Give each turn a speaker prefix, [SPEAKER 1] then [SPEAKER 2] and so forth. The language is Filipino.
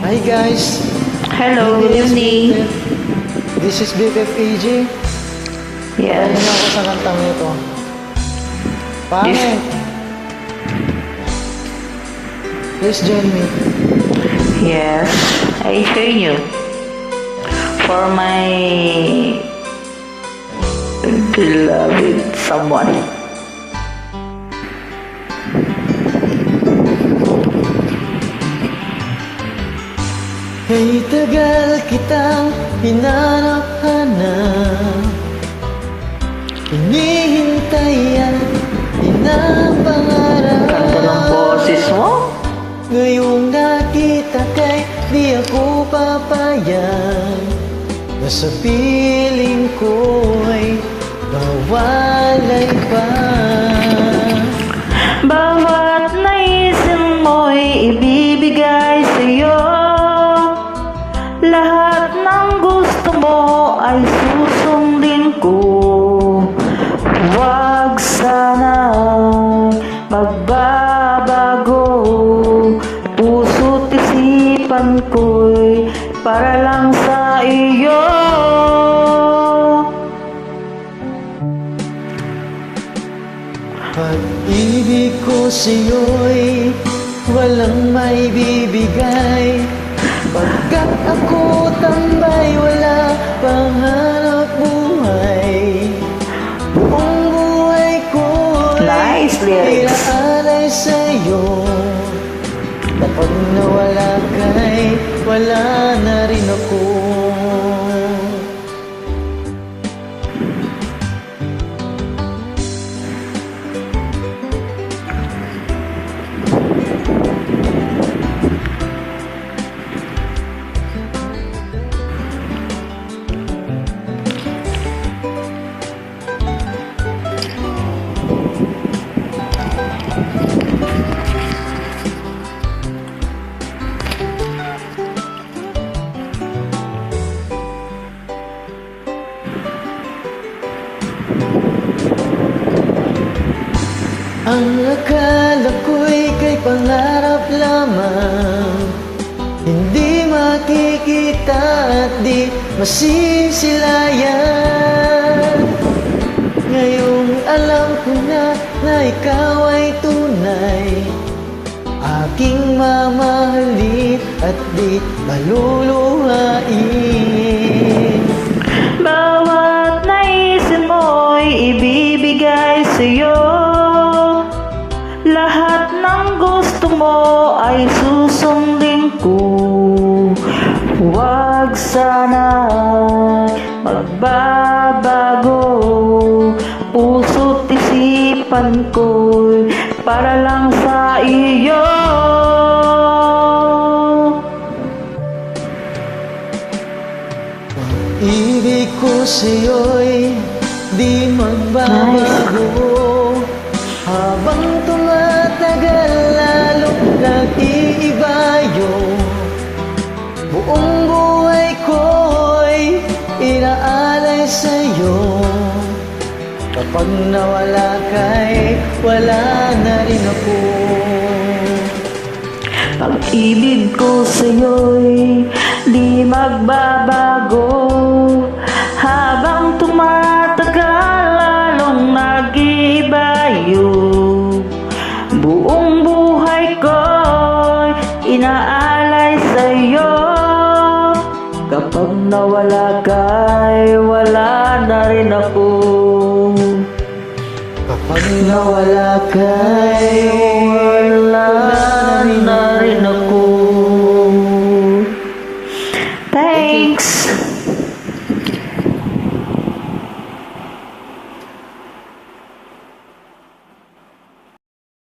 [SPEAKER 1] Hi guys.
[SPEAKER 2] Hello, good evening.
[SPEAKER 1] This is BFFAG.
[SPEAKER 2] Yes.
[SPEAKER 1] Patayin ako sa kantang ito. Pangit. Please join me.
[SPEAKER 2] Yes, I hear you. For my beloved someone.
[SPEAKER 1] Kay tagal kitang hinanap-hanap, hinihintay at pinapangarap.
[SPEAKER 2] Ganda ng boses mo.
[SPEAKER 1] Ngayong nakita kay di ako papayag, na sa piling ko ay mawalay pa.
[SPEAKER 2] Bawat naisip mo'y ibibigay sa'yo. Lahat ng gusto mo ay susundin ko. Huwag sana magbabago. Puso't isipan ko'y para lang sa iyo.
[SPEAKER 1] Pag-ibig ko sa'yo'y walang maibibigay, pagkat ako tambay, wala pang hanap buhay. Buong buhay ko'y
[SPEAKER 2] Nice lyrics.
[SPEAKER 1] ilaalay sa'yo. Kapag nawala ka'y wala na rin ako. Ang akala ko'y kay pangarap lamang, hindi makikita at di masisilayan. Ngayong alam ko na ikaw ay tunay, aking mamahalin at di maluluhain.
[SPEAKER 2] Bawat naisip mo'y ibibigay sa'yo. Lahat ng gusto mo ay susundin ko. Huwag sana magbabago. Puso't isipan ko'y para lang sa iyo.
[SPEAKER 1] Ibig ko sa'yo'y di magbabago. Habang tumatagal lalong nag-iiba yung buong buhay ko'y inaalay sa'yo. Kapag nawala ka'y wala na rin ako.
[SPEAKER 2] Pag-ibig ko sa'yo'y di magbabago. Habang tumatagal lalong nag-iiba yung buong buhay ko'y inaalay sa'yo. Kapag nawala ka'y wala na rin ako.
[SPEAKER 1] Kapag nawala ka'y